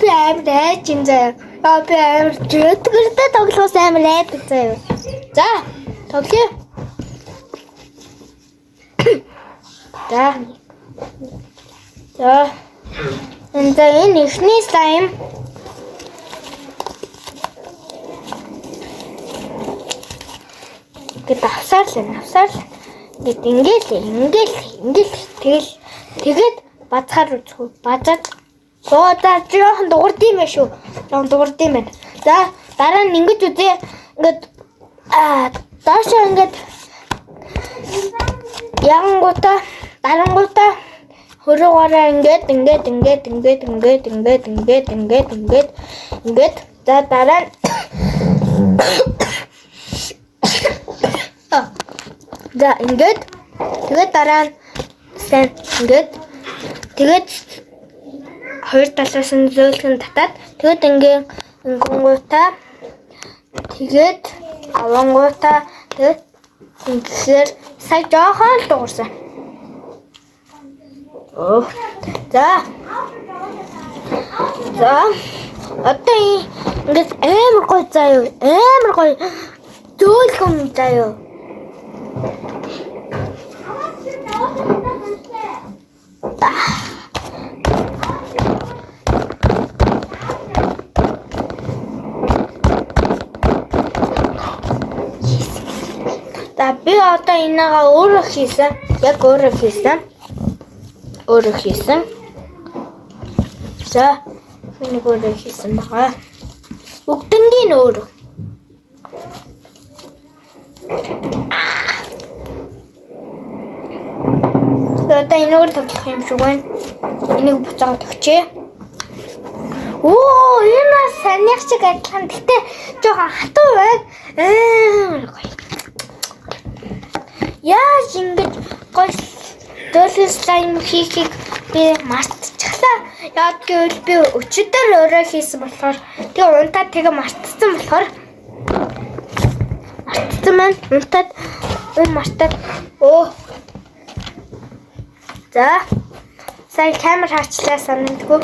Би амар айчин заяа. Би амар зүтгэртэй тоглохоос амар айдаг заяа. За, тоглоё. За. Энд энэ ихний слайм. Гэт авсаар л. Гэт ингээл тэгээд бацхаар үзгүй. Базаад за жоохон дуурдсан байх шүү. За дараа нь ингэж үзье. Ингээд доошоо ингээд дарангуудаа хөрөөгөөрөө ингээд за дараа нь за ингээд тэгээд дараа нь сайн ингээд тэгээд хоёр талаас нь зөөлхөн татаад тэгээд ингэнгуутаа тэгээд авангуутаа тэгээд ингэхээр сая жоохон дуурсан. За одоо ингээд амар гоё заяа. Амар гоё зөөлхөн заяа. Би одоо энэгээ өөрөө хийсэн. Яг өөрөө хийсэн. За, миний өөрөө хийсэн байгаа. Бүгднгийн өөрөө. Одоо энэ өөр тоглох юм шиг байна. Энийг буцаад өгчээ. Энэ санийх шиг адилхан. Гэтэ жоохон хатуу байг. Яаж ингэж гоё дөлөс слайм хийхийг би мартчихлаа. Яг гэвэл би өчигдөр өөрөө хийсэн болохоор тэгээ унтаад тэгээ мартсан болохоор мартаад за сая камер хаачлаа санагдгүй.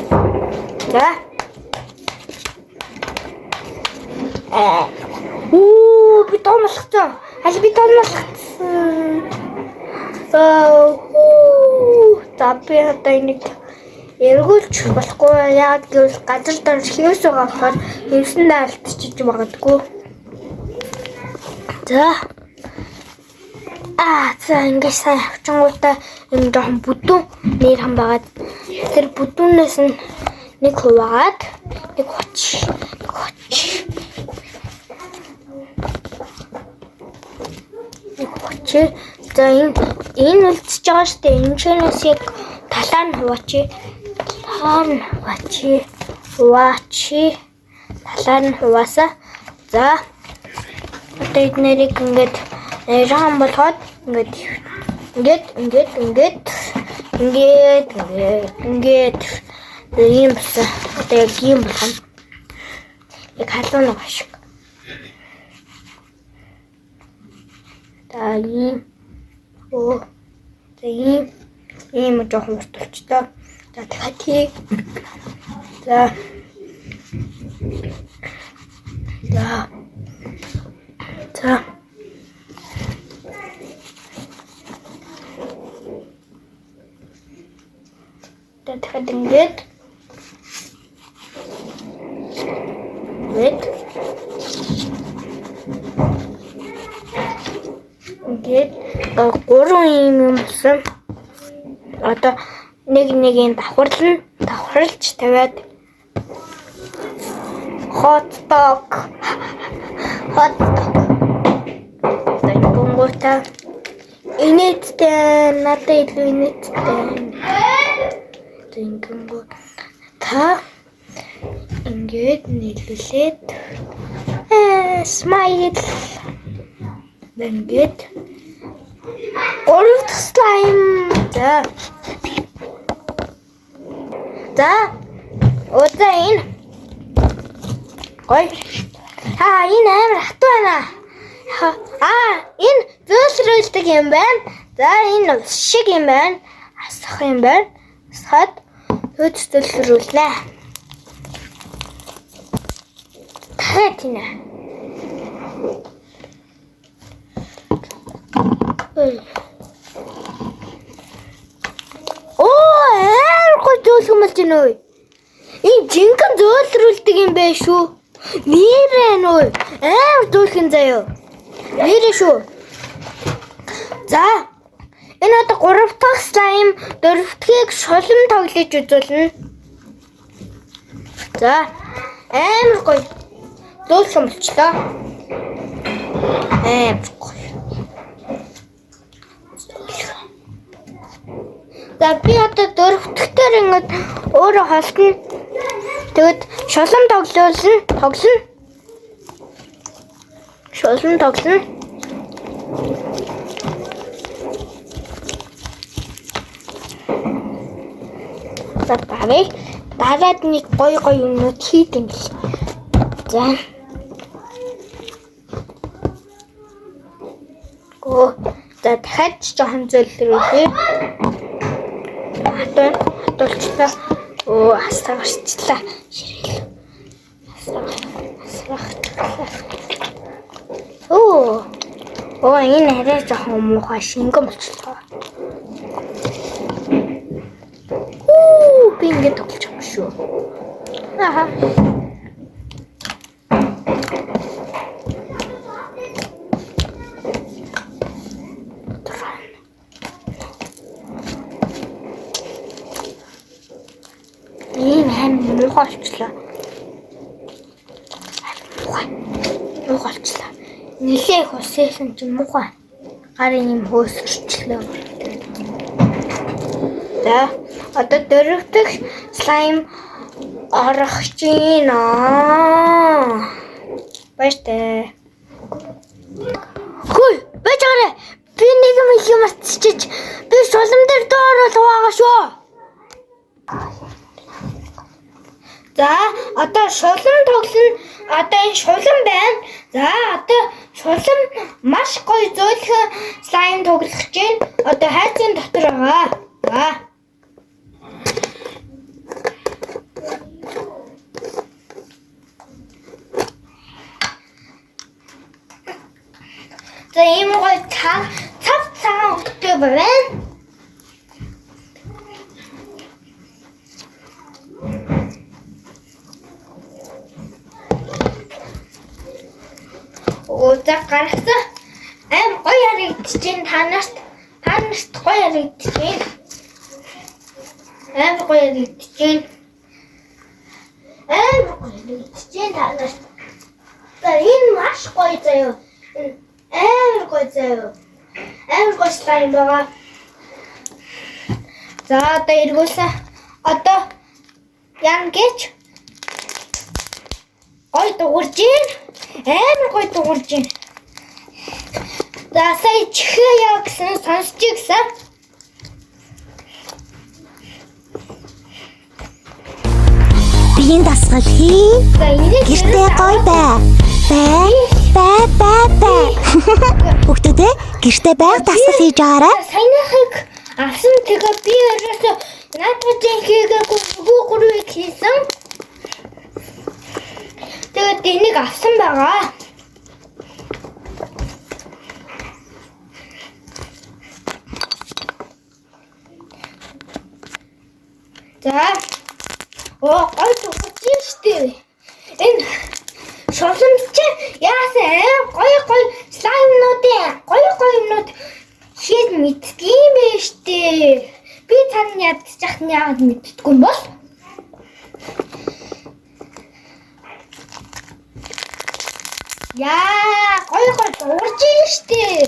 За би томлогцсон. За би одоо энийг эргүүлж болохгүй. Яг гэвэл газар дээр хевс байгаа болохоор хевсэндээ алдчихж магадгүй. За ингэж сайн авчингуудаа энэ жоохон бүдүүн нэр хам байгаад тэр бүдүүнээс нь нэг хуваагаад нэг хоч. За энэ үлдчихэж байгаа шүү дээ. Энэ чэнэс яг талаар нь хуваачи. Талаар нь хуваасаа. За одоо эднэрийг ингээд нэрхан болгоод ингээд ийм болсон. Одоо яг ийм болгоно. Яг халуун нэг шиг. За ийм жоохон усталчтай. За дахиад. За дахиад ингээд гурван юм болсон. Одоо нэг давхарлж тавиад hot dog. Тэнгуүтэй инээдтэй надад илүү инээдтэй. Тэнгуү та ингээд нийлүүлээд smile ингээд Old slime. За. Оцайн. Ой. Энэ амар хатуу байна. Энэ зөөлрүүлдэг юм байна. За энэ шиг юм байна. Асах юм байна. Асахад зөөлрүүлнэ. дахиад тийнэ. Гой зөөлгөмөлж гинэ үү? Энэ жинхэнэ зөөлрүүлдэг юм байх шүү. Нэрээ нөө. Зөөлхөн заяа. Нэрээ шүү. За. Энэ одоо 3 дахь слайм 4 дахьыг шулам тоглож үзүүлнэ. За. Амар гоё. Зөөлхөн болчлоо. Амар гоё. За би одоо 4 дахьтаар ингэж өөрөө холтно. Тэгэд шулам тоглоно. Шулам тоглоно. За барыг дараад нэг гоё юмнууд хийдэг л. За. За дахиад жоохон зөөлрүүлээ. Хатуулчлаа. Асрагчлаа. Ширээл. Асрагчлаа. Энэ арай жоохон муухай шингэн болчихлоо. Би ингэ тоглож байгаа шүү. Аха. Муухайчлаа. Муухайчлаа. Нилээ их усээсэн чинь муухай. Гарын юм хөөсөрчлөө. За, одоо 4 дахь слайм орох чинь баяртай. Хөөе, байж байгаарай. Би нэг юм мартчихэж. Би шулам дээр доорол байгаа шүү. За, одоо шулам тоглоно. Одоо энэ шулам байна. За, одоо шулам маш гоё зөөлхөн слайм тоглох гэж байна. Одоо хайцын дотор байгаа. За. За, ийм гоё цав цагаан өгтэй байна. За гаргасан аим гоё харагдаж байна танарт гоё харагдаж байна. Аим гоё харагдаж байна. Аим гоё харагдаж байна танарт. За энэ маш гоё заяа. Аим гоё заяа. Аим гоё слайм байгаа. За одоо эргүүлсэн. Одоо яан гэж гоё дуурж байна. Амар гоё дуурж байна. За сая чихээ яа гэсэн сонсч гисэн. Биеийн дасгал хий. Гэртээ гоё бай. Бай. Хүүхдүүдээ гэртээ байг дасгал хийж байгаарай. Саяныхыг авсан тэгээ би ерөөсөө наадмын хийгээгүй нөгөө гурвыг хийсэн. Тэгээд энийг авсан байгаа. За. Гоё дуурч штэ. Энэ шулмч яасан гоё слаймнуудын гоё юмнууд хийж мэддгийм бэ штэ. Би тань ядчих нь яагаад мэддэггүй юм бол? Яа, гоё дуурж штэ.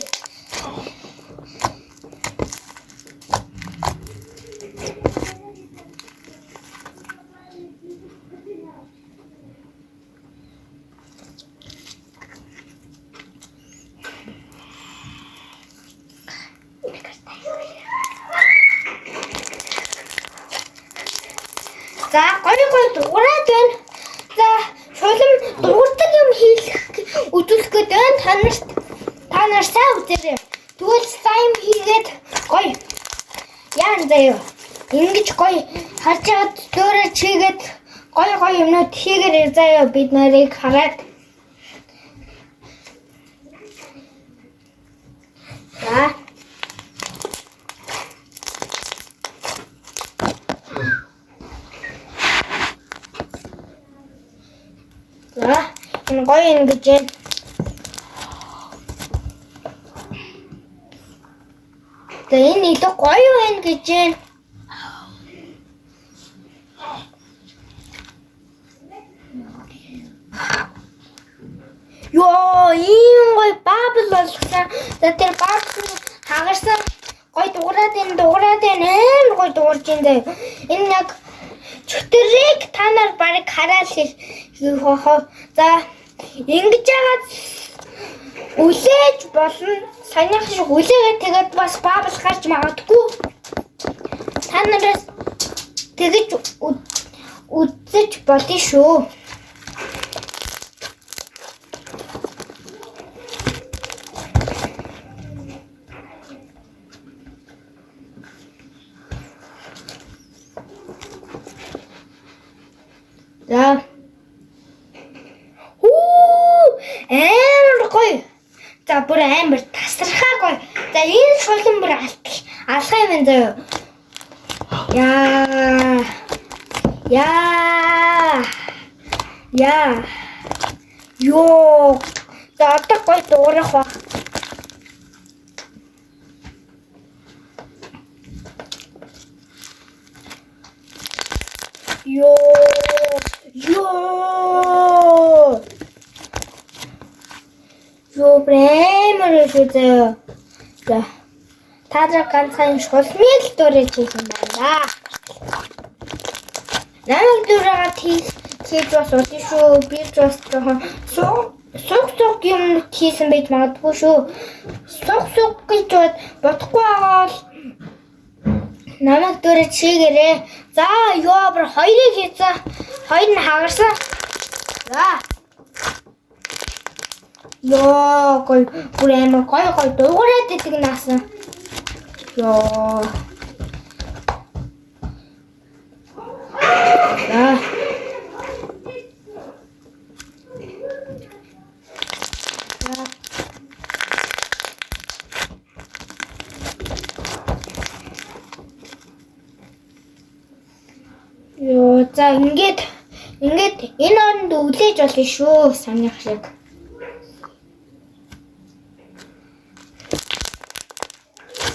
За гоё дуурайд байна. За шулам дуурдаг юм хийх үзүүлэх гээд байна. Та нар сайн үзээрэй. Тэгвэл слайм хийгээд гоё яан заяа. Ингэж гоё харж чагаад дөөрэ чигээд гоё юмнууд хийгээрэй заяа бид нарыг хараад. За. За, энэ гоё ингэж байна. За, энэ илүү гоё байна гэж байна. Йоо, ийм гоё бабл болгосон. За, тэр бабл хагарсан гоё дуурайд амар гоё дуурж байна. Энэ яг чөтөрийг та нар барыг хараад хоо. За, ингэж яагаад үлээж болно? Саяхан шиг үлээгээд тэгээд бас бабл гарч магадгүй. Та нараас тэгэж үзэж болно шүү. За. Амар гоё. За, бүр амар тасархаа гоё. За, энэ шулан бүр алхаа юм байна заяа. Яа. Йоо. За, одоо гоё дуурах ба. Йоо. Прэмэр шүү. За. Та ганцхан шулмыг л дуурайж хийх юм байна. Намайг дуурайгаад хийж бас болно шүү. Би ч бас жоохон суг юм хийсэн байж магадгүй шүү. Суг гэж бодохгүй байгаа бол намайг дуурайж хийгээрэй. За, ёо бүр хоёрыг хийцээ. Хоёр нь хагарсан. За. Ёо, гоё бүр амар гоё дуурайд идэг наасан. Ёо. За. Ёо, за ингээд энэ оронд үлээж болно шүү. Санийх шиг.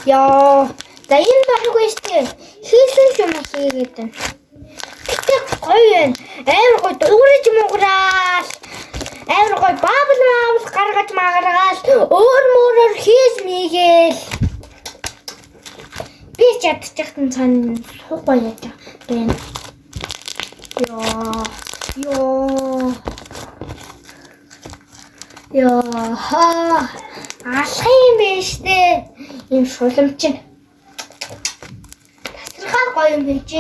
Яа, за энэ баггүй штэ. Хийсэн юм хийгээд байна. Гэтэ гоё юм. Амар гоё дуурайж муугараал. Амар гоё бабл гаргаж магараал. Өөр хийж мийгээл. Би чадчихсан цаана суугаа яаж байна. Яа, алхах юм биш үү? Ийм шулам чинь тасархаа гоё юм байж.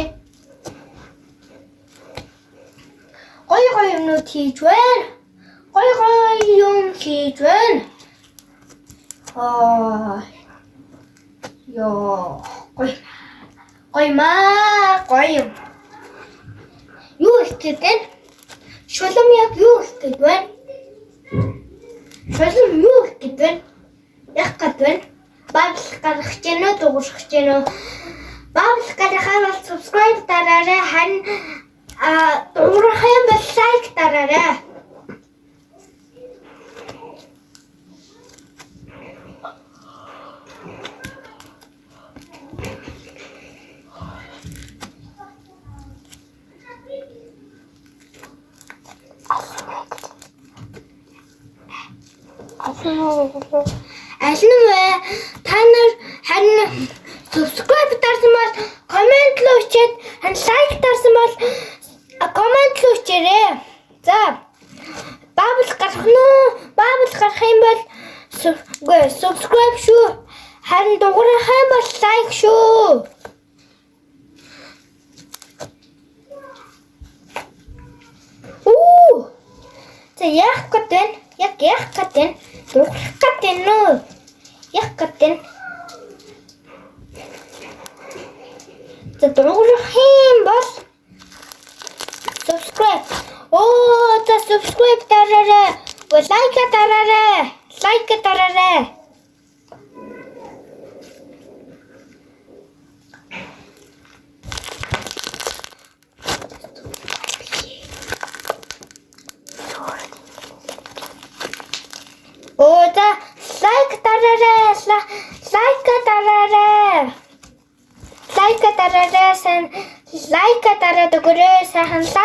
Гоё юмнууд хийж байна. Гоё юм хийж байна. Ёо, гоё юм. Юу ихтэй байна? Шулам яг юу ихтэй байна? Шулам юу ихтэй байна? Яг гад байна. Бабл гаргах гэж байна уу, дуурах гэж байна уу? Бабл гаргахаа бол subscribe дараарай. Харин дуурах юм бол like дараарай. Аль нь вэ? Та нар харин subscribe дарсан бол comment л өчөөд харин like дарсан бол comment л өчээрэй. За. Бабл гарах нь бабл гарах юм бол subscribe шүү. Харин дуурайх юм бол like шүү. За яах гээд байна? Яг яах гээд байна? Дуурайх гээд байна уу? Яах гээд байна? За дуурайх юм бол subscribe. За subscribe дараарай. Like дараарай.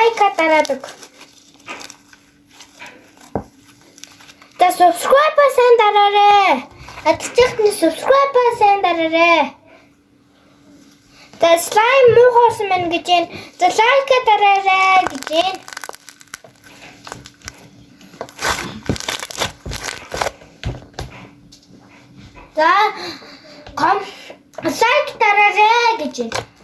лайка дараадаг. За subscribe сайн дараарай. Адчихны subscribe сайн дараарай. За slime муу хорсон мэн гэж байна. За лайка дараарай гэж байна. За лайк дараарай гэж байна.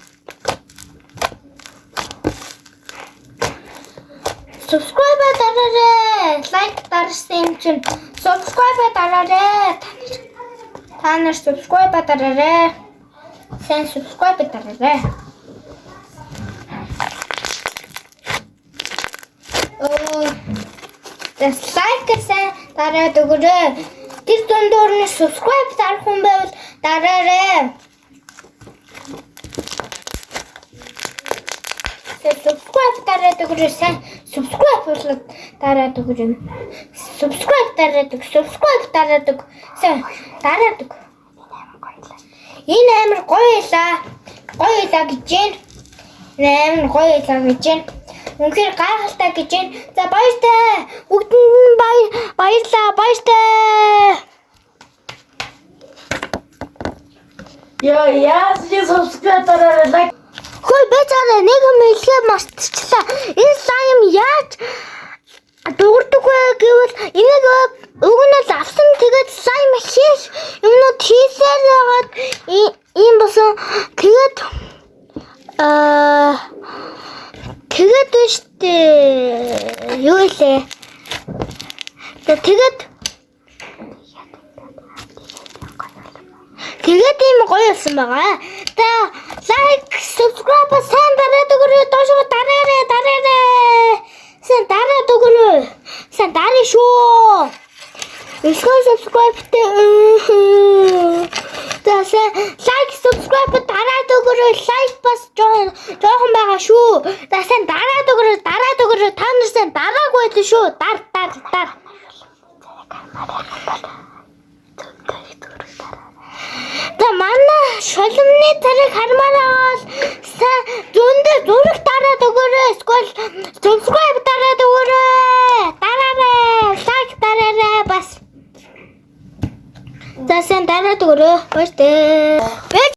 Subscribe дараарай. Лайк дарсан юм чинь subscribe дараарай. Та нар subscribe дараарай. Сайн subscribe дараарай. Лайк сайн дараад өгөөрэй. Тэр дундуур нь subscribe дарах хүн байвал дараарай. Subscribe дараад өгөөрэй. Сайн subscribe болоод дараад өгөөрэй. Subscribe дараад өг. Сайн дараад өг. Энэ амар гоё ялаа. Гоё ялаа гэж байна. Энэ амар гоё ялаа гэж байна. Үнэхээр гайхалтай гэж байна. За баяртай. Бүгдэнд нь баярлаа. Баяртай. Яа, subscribe дараарай. Хөөе бэцаараа нэг юм хэлхээ мартчихлаа. Энэ slime яаж дуурдаг вэ гэвэл энийг өгнөл авсан тэгээд slime хийх юмнууд хийсээр хагаад ийм босон тэгээд үстэй юу илээ. Тэгээд ийм гоё болсон байгаа. Та лайк, subscribe сайн дараад өгөрөө. Доошоо дараарай. Сайн дараад өгөрөө. Сайн дараа шүү. Subscribe-тэй. Тэгсэн лайк, subscribe дараад өгөрөө. Лайк бас жоохон байгаа шүү. Тэгсэн дараад өгөрөө. Та нар сайн дараагүй байдаг шүү. Дар. За манай шоломны тарыг хармаараа сайн зөндөө зураг дараад өгөөрэй. Эсвэл subscribe дараад өгөөрэй. Дараарай. Лайк дараарай бас. За сайн дараад өгөөрэй. Баяртай.